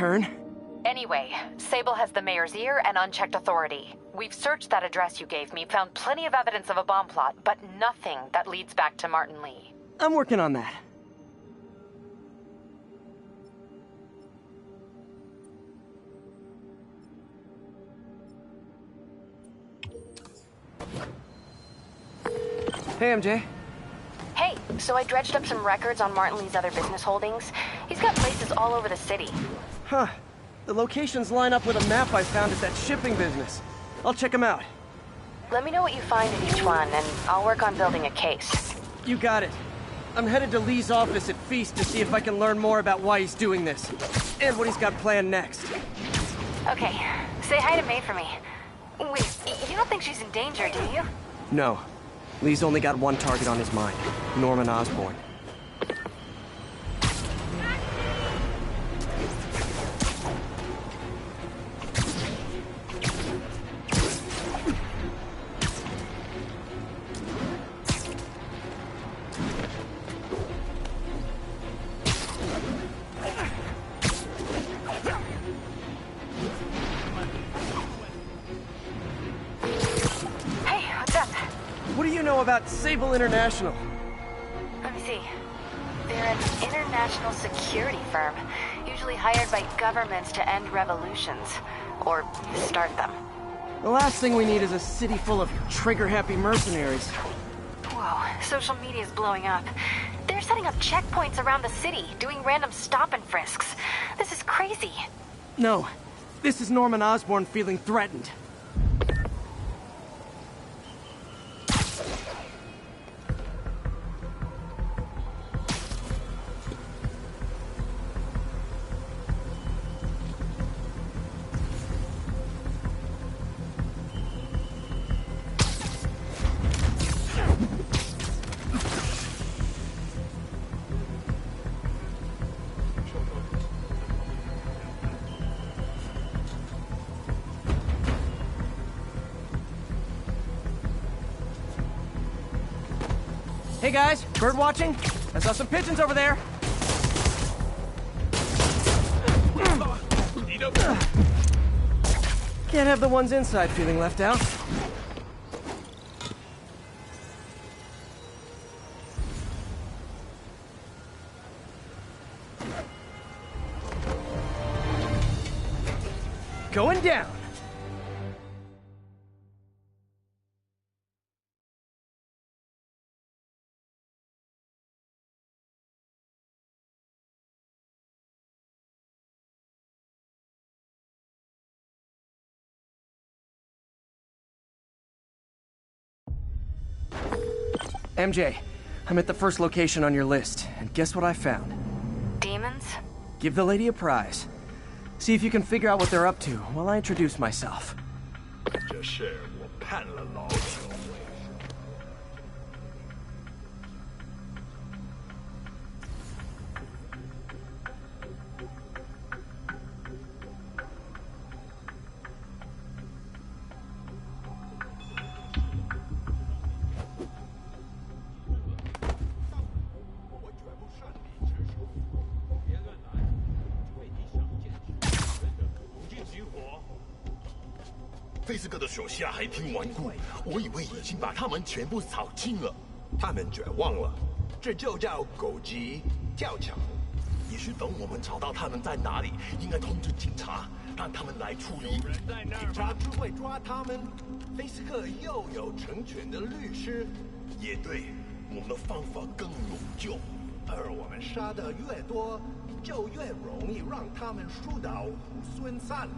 turn. Anyway, Sable has the mayor's ear and unchecked authority. We've searched that address you gave me, found plenty of evidence of a bomb plot, but nothing that leads back to Martin Lee. I'm working on that. Hey, MJ. Hey, so I dredged up some records on Martin Lee's other business holdings. He's got places all over the city. Huh. The locations line up with a map I found at that shipping business. I'll check them out. Let me know what you find in each one, and I'll work on building a case. You got it. I'm headed to Lee's office at Feast to see if I can learn more about why he's doing this. And what he's got planned next. Okay, say hi to May for me. Wait, you don't think she's in danger, do you? No. Lee's only got one target on his mind. Norman Osborn. What do you know about Sable International? Let me see. They're an international security firm, usually hired by governments to end revolutions, or start them. The last thing we need is a city full of trigger-happy mercenaries. Whoa, social media's blowing up. They're setting up checkpoints around the city, doing random stop and frisks. This is crazy. No, this is Norman Osborn feeling threatened. Hey guys, bird watching? I saw some pigeons over there. Can't have the ones inside feeling left out. Going down. MJ, I'm at the first location on your list, and guess what I found? Demons? Give the lady a prize. See if you can figure out what they're up to while I introduce myself. 这事我盼了老久。菲斯克的手下还挺顽固，我以为已经把他们全部扫清了。他们绝望了，这就叫狗急跳墙。也许等我们找到他们在哪里，应该通知警察，让他们来处理。警察只会抓他们。菲斯克又有成全的律师，也对，我们的方法更有救。而我们杀的越多，就越容易让他们输到猢狲散。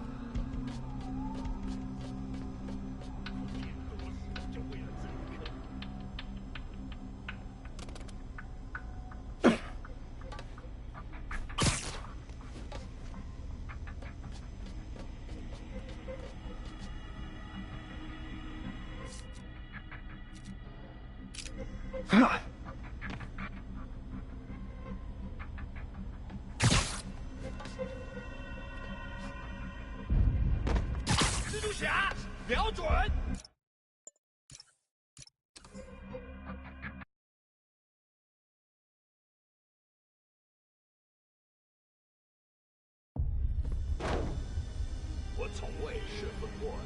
蜘蛛侠，瞄准！从未侍奉过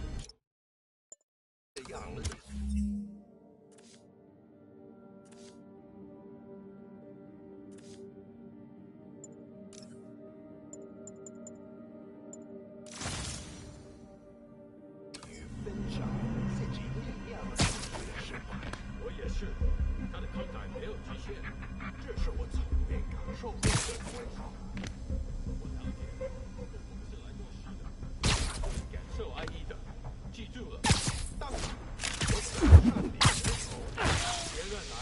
这样的。与分享自己力量的释怀。我也是，他的慷慨没有极限，这是我从未感受过的辉煌。我了解，我们是来做事的，感受安逸的，记住了。当我走上你的时候，别乱来，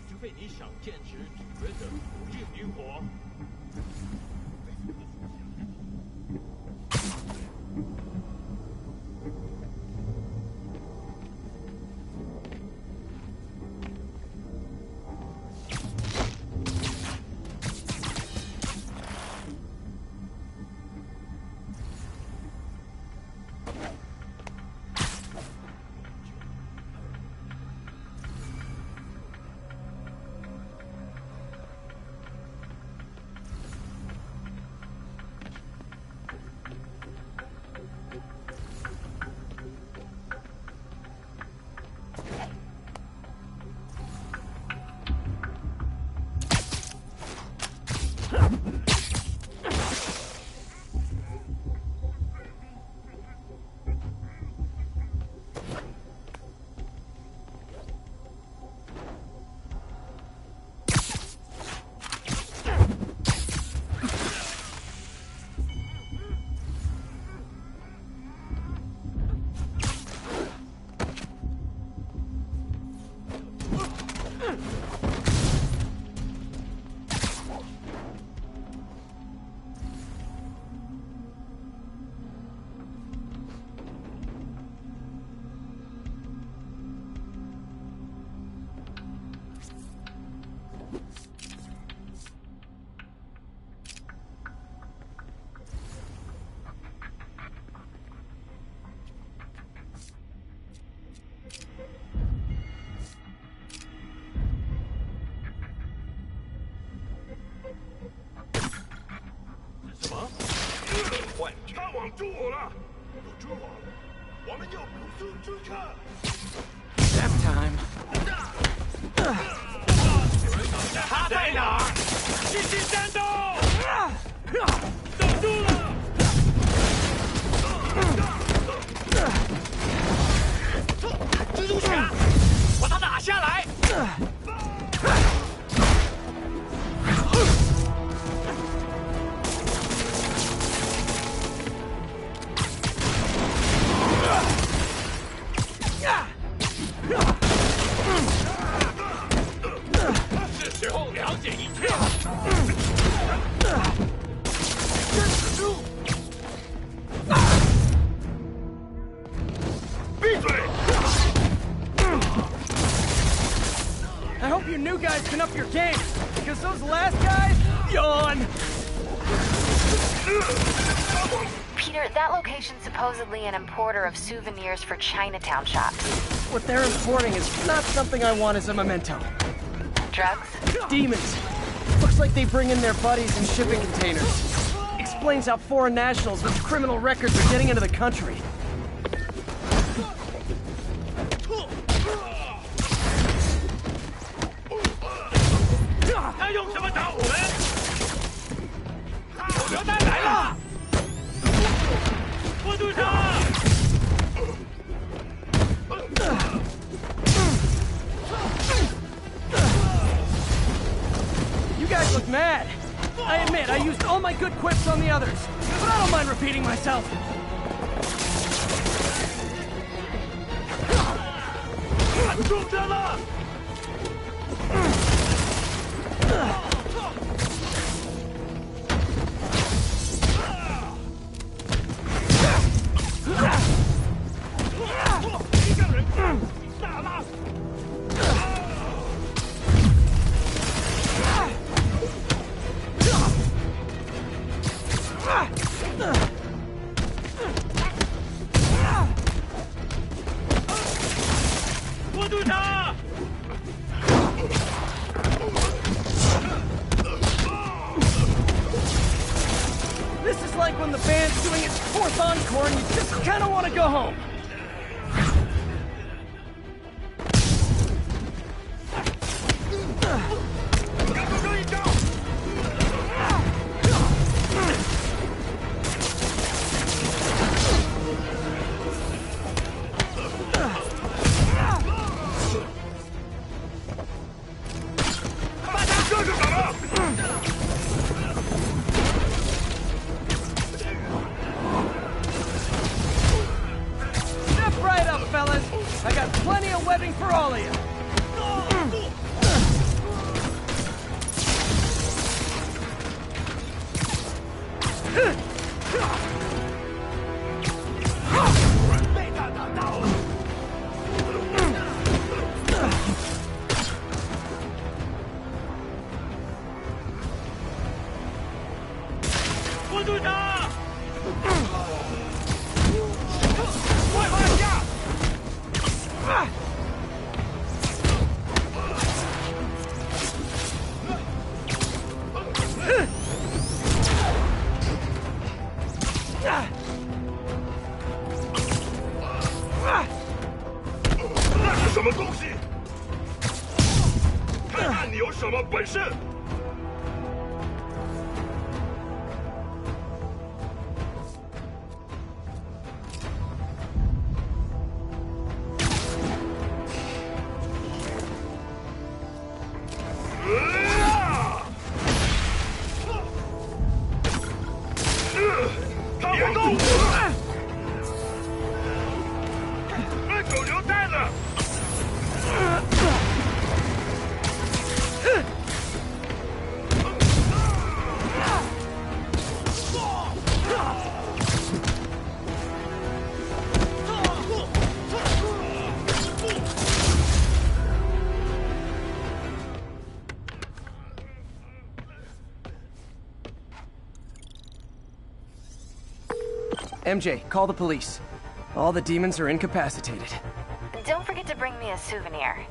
除非你想坚持主人的无尽灵活。他网住我了，有蛛网，我们要捕捉蛛客。Nap time. 他在哪儿？继续战斗！守住了！蜘蛛侠，把他打下来！是时候了解一切。真死猪！闭嘴！ I hope you new guys can up your game, because those last guys, yawn. Peter, that location's supposedly an importer of souvenirs for Chinatown shops. What they're importing is not something I want as a memento. Drugs? Demons. Looks like they bring in their buddies in shipping containers. Explains how foreign nationals with criminal records are getting into the country. 他用什么打我们？火车弹来了！我队长！ You guys look mad. I admit, I used all my good quips on the others, but I don't mind repeating myself. 俺中针了！ 一个人大拉死！我队长， Spider-Man's doing its 4th encore and you just kind of want to go home. Step right up, fellas. I got plenty of webbing for all of you. MJ, call the police. All the demons are incapacitated. Don't forget to bring me a souvenir.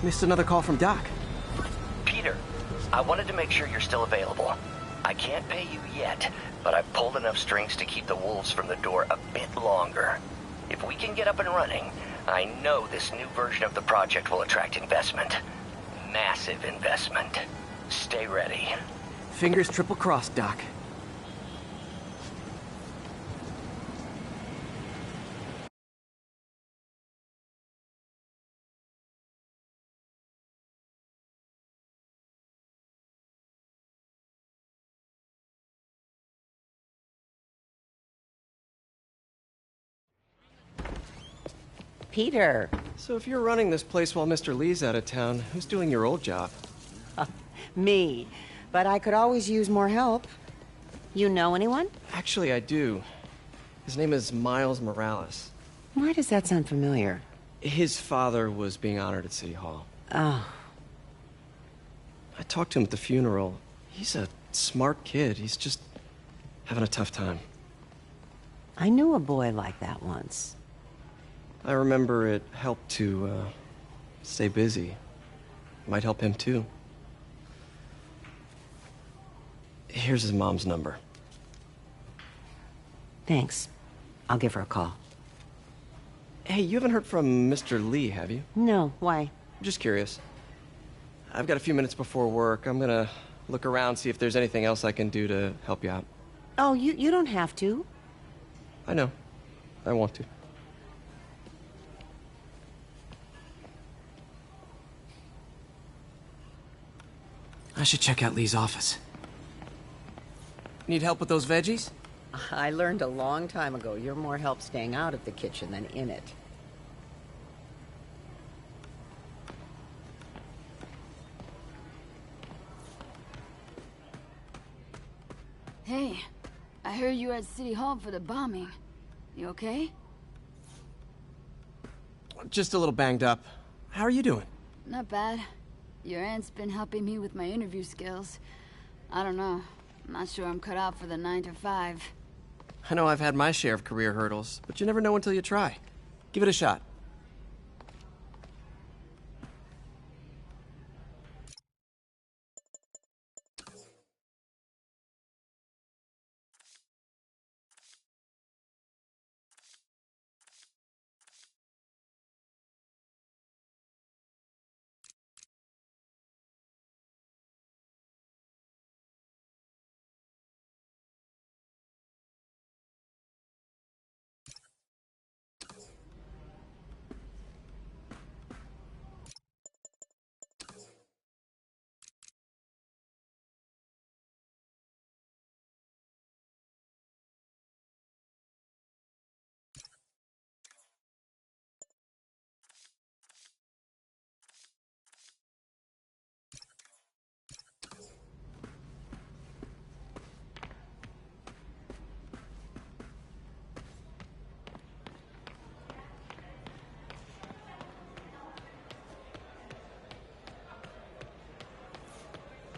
Missed another call from Doc. Peter, I wanted to make sure you're still available. I can't pay you yet, but I've pulled enough strings to keep the wolves from the door a bit longer. If we can get up and running, I know this new version of the project will attract investment. Massive investment. Stay ready. Fingers triple crossed, Doc. Peter. So if you're running this place while Mr. Lee's out of town, who's doing your old job? Me. But I could always use more help. You know anyone? Actually, I do. His name is Miles Morales. Why does that sound familiar? His father was being honored at City Hall. Oh. I talked to him at the funeral. He's a smart kid. He's just having a tough time. I knew a boy like that once. I remember it helped to, stay busy. Might help him, too. Here's his mom's number. Thanks. I'll give her a call. Hey, you haven't heard from Mr. Lee, have you? No, why? Just curious. I've got a few minutes before work. I'm gonna look around, see if there's anything else I can do to help you out. Oh, you don't have to. I know. I want to. I should check out Lee's office. Need help with those veggies? I learned a long time ago you're more help staying out of the kitchen than in it. Hey, I heard you were at City Hall for the bombing. You okay? Just a little banged up. How are you doing? Not bad. Your aunt's been helping me with my interview skills. I don't know. I'm not sure I'm cut out for the 9 to 5. I know I've had my share of career hurdles, but you never know until you try. Give it a shot.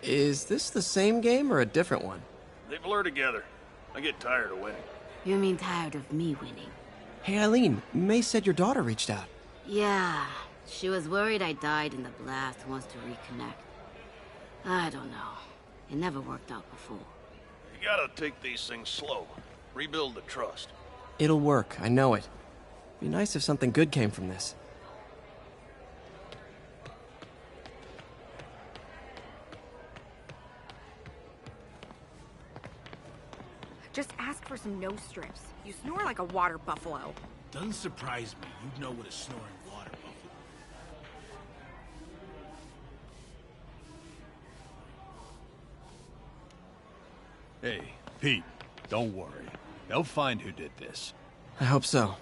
Is this the same game or a different one? They blur together. I get tired of winning. You mean tired of me winning? Hey, Eileen, May said your daughter reached out. Yeah, she was worried I died in the blast, wants to reconnect. I don't know. It never worked out before. You gotta take these things slow. Rebuild the trust. It'll work, I know it. Be nice if something good came from this. Just ask for some nose strips. You snore like a water buffalo. Doesn't surprise me. You'd know what a snoring water buffalo. Hey, Pete, don't worry. They'll find who did this. I hope so.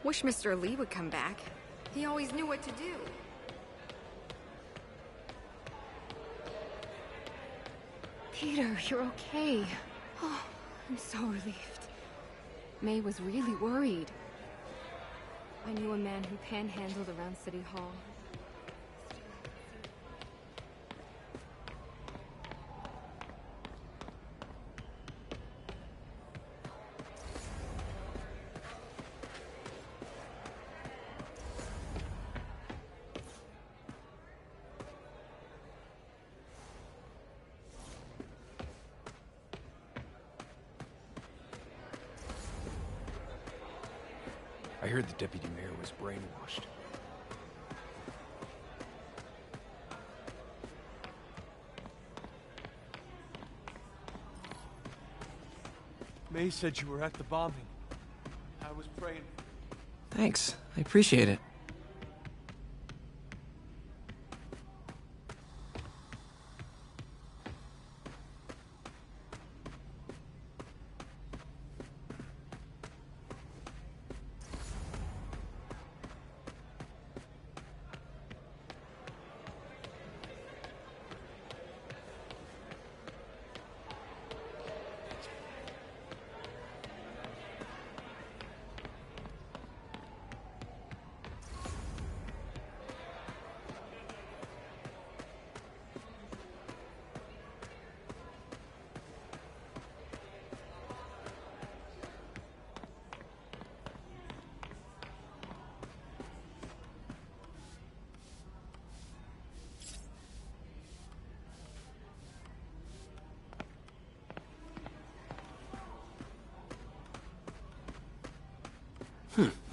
Wish Mr. Lee would come back. He always knew what to do. Peter, you're okay. Oh, I'm so relieved. May was really worried. I knew a man who panhandled around City Hall. I heard the deputy mayor was brainwashed. May said you were at the bombing. I was praying. Thanks, I appreciate it.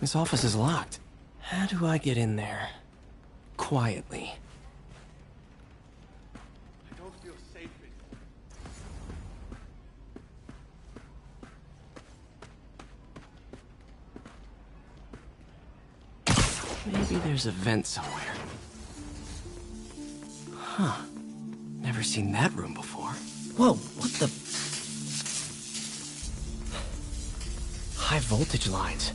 This office is locked. How do I get in there? Quietly. I don't feel safe anymore. Maybe there's a vent somewhere. Huh. Never seen that room before. Whoa, what the... High voltage lines.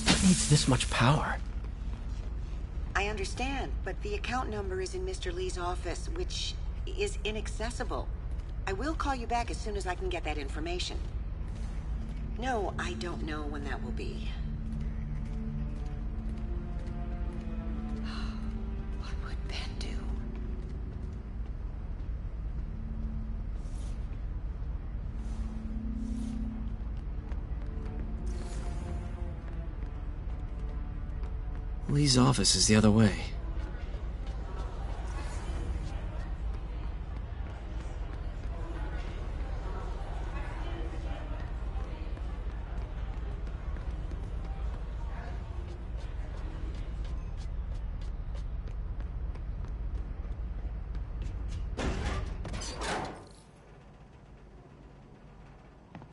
What needs this much power? I understand, but the account number is in Mr. Lee's office, which is inaccessible. I will call you back as soon as I can get that information. No, I don't know when that will be. What would Ben do? Lee's office is the other way.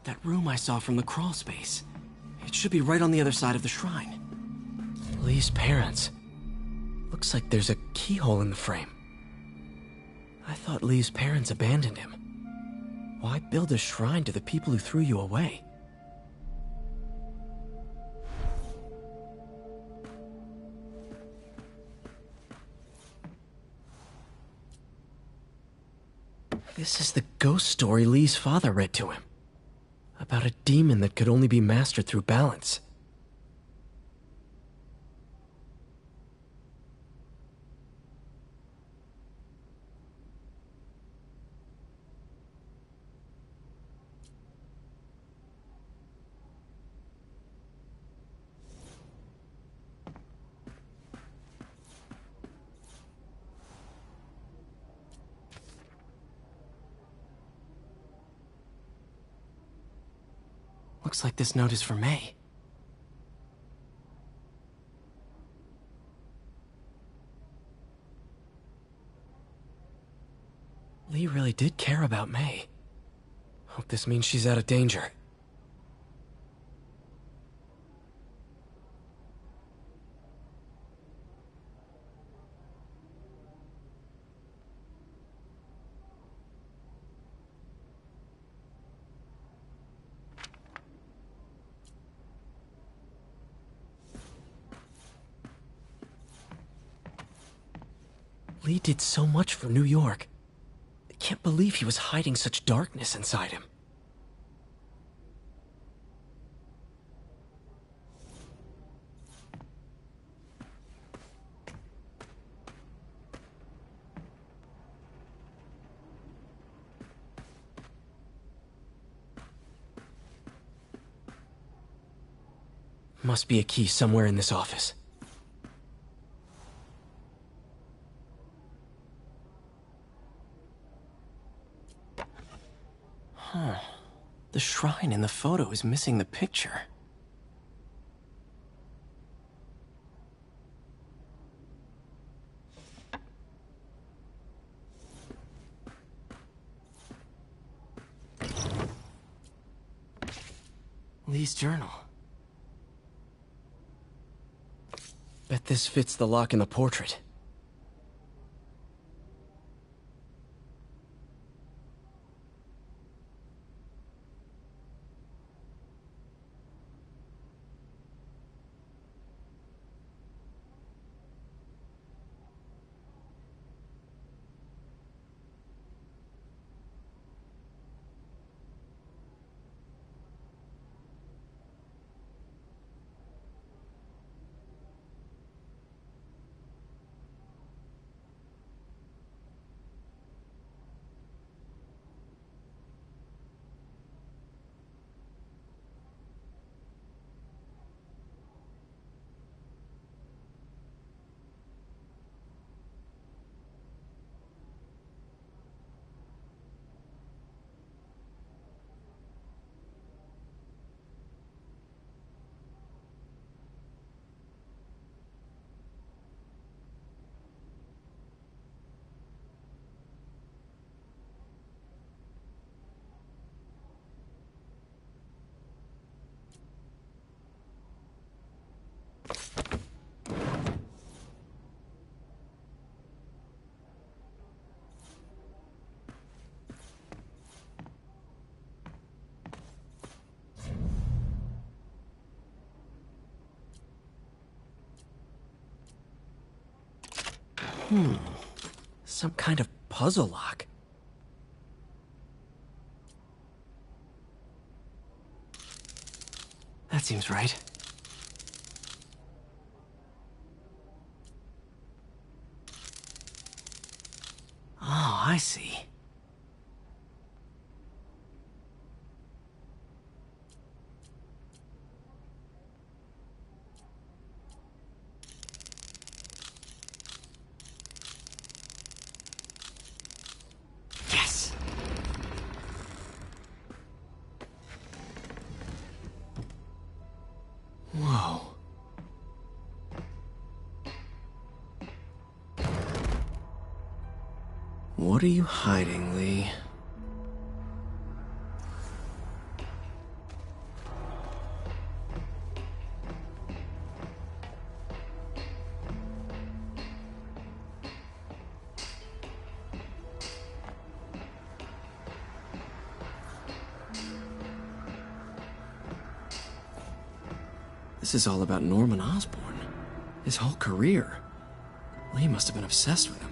That room I saw from the crawl space. It should be right on the other side of the shrine. Lee's parents. Looks like there's a keyhole in the frame. I thought Lee's parents abandoned him. Why build a shrine to the people who threw you away? This is the ghost story Lee's father read to him. About a demon that could only be mastered through balance. Looks like this note is for May. Lee really did care about May. Hope this means she's out of danger. Lee did so much for New York. I can't believe he was hiding such darkness inside him. Must be a key somewhere in this office. Huh. The shrine in the photo is missing the picture. Lee's journal. Bet this fits the lock in the portrait. Some kind of puzzle lock. That seems right. Oh, I see. Yes! Whoa. What are you hiding, Lee? This is all about Norman Osborn. His whole career. Lee must have been obsessed with him.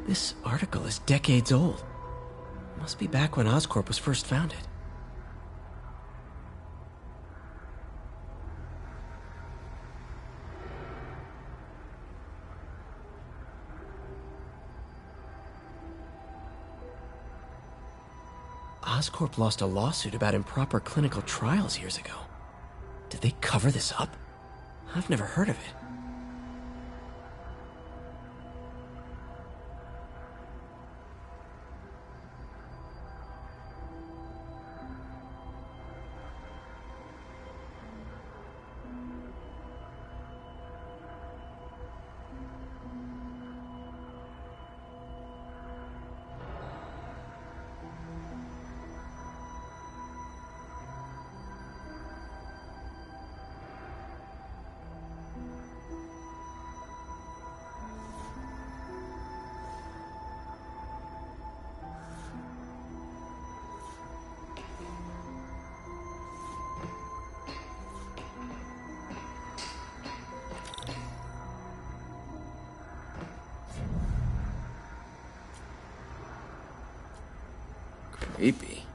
This article is decades old. Must be back when Oscorp was first founded. Oscorp lost a lawsuit about improper clinical trials years ago. Did they cover this up? I've never heard of it. Creepy.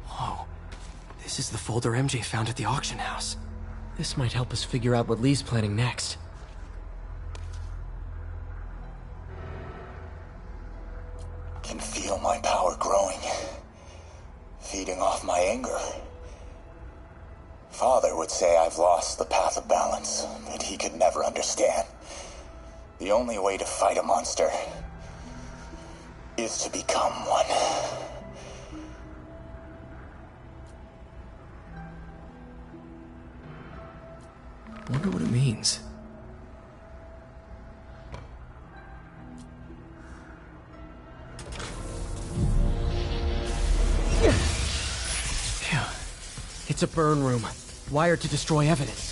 Whoa. This is the folder MJ found at the auction house. This might help us figure out what Lee's planning next. Can feel my power growing. Feeding off my anger. Father would say I've lost the path of balance, but he could never understand. The only way to fight a monster is to become one. Wonder what it means. It's a burn room, wired to destroy evidence.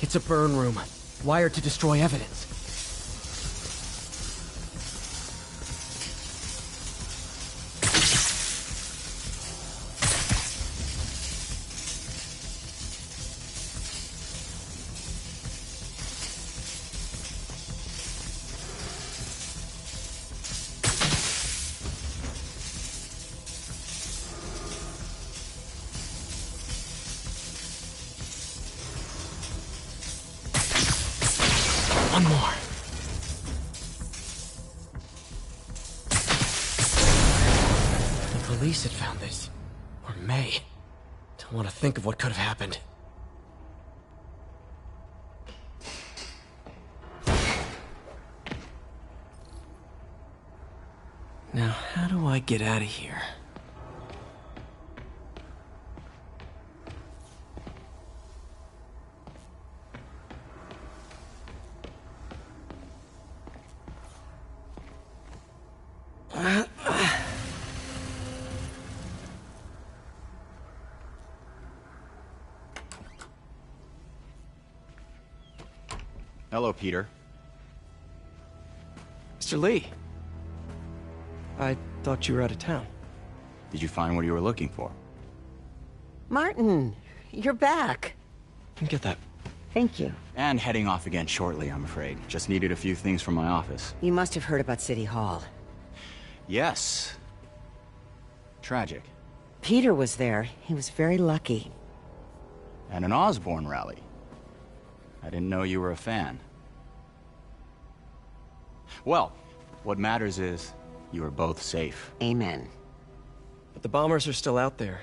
It's a burn room, wired to destroy evidence. One more. The police had found this. Or May. Don't want to think of what could have happened. Now, how do I get out of here? Hello, Peter. Mr. Lee. I thought you were out of town. Did you find what you were looking for? Martin, you're back. Get that. Thank you. And heading off again shortly, I'm afraid. Just needed a few things from my office. You must have heard about City Hall. Yes. Tragic. Peter was there. He was very lucky. And an Osborn rally. I didn't know you were a fan. Well, what matters is you are both safe. Amen. But the bombers are still out there.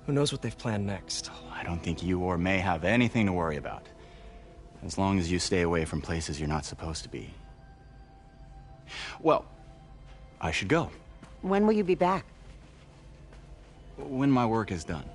Who knows what they've planned next? I don't think you or May have anything to worry about. As long as you stay away from places you're not supposed to be. Well, I should go. When will you be back? When my work is done.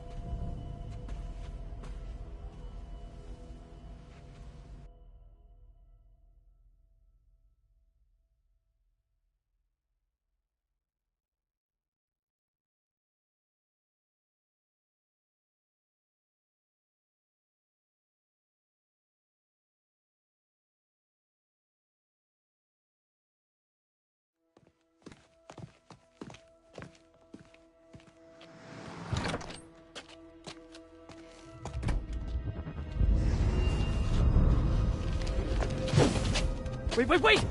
Wait!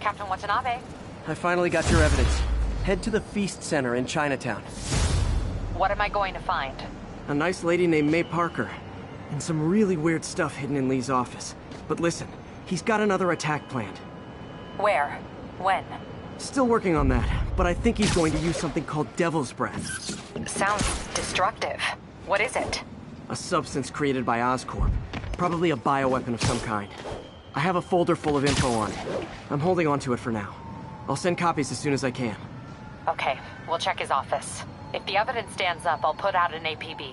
Captain Watanabe. I finally got your evidence. Head to the Feast Center in Chinatown. What am I going to find? A nice lady named May Parker. And some really weird stuff hidden in Lee's office. But listen, he's got another attack planned. Where? When? Still working on that, but I think he's going to use something called Devil's Breath. Sounds destructive. What is it? A substance created by Oscorp. Probably a bioweapon of some kind. I have a folder full of info on it. I'm holding on to it for now. I'll send copies as soon as I can. Okay, we'll check his office. If the evidence stands up, I'll put out an APB.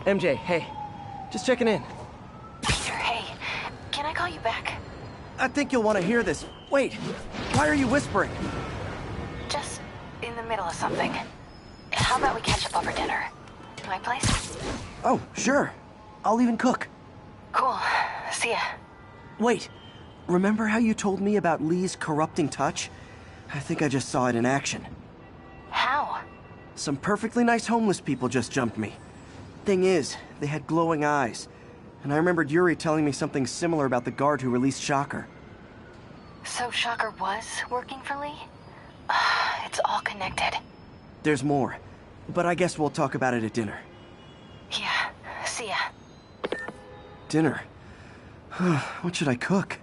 MJ, hey. Just checking in. Peter, hey. Can I call you back? I think you'll want to hear this. Wait, why are you whispering? Just in the middle of something. How about we catch up over dinner? My place? Oh, sure. I'll even cook. Cool. See ya. Wait, remember how you told me about Lee's corrupting touch? I think I just saw it in action. How? Some perfectly nice homeless people just jumped me. Thing is, they had glowing eyes. And I remembered Yuri telling me something similar about the guard who released Shocker. So Shocker was working for Lee? It's all connected. There's more, but I guess we'll talk about it at dinner. Yeah, see ya. Dinner? What should I cook?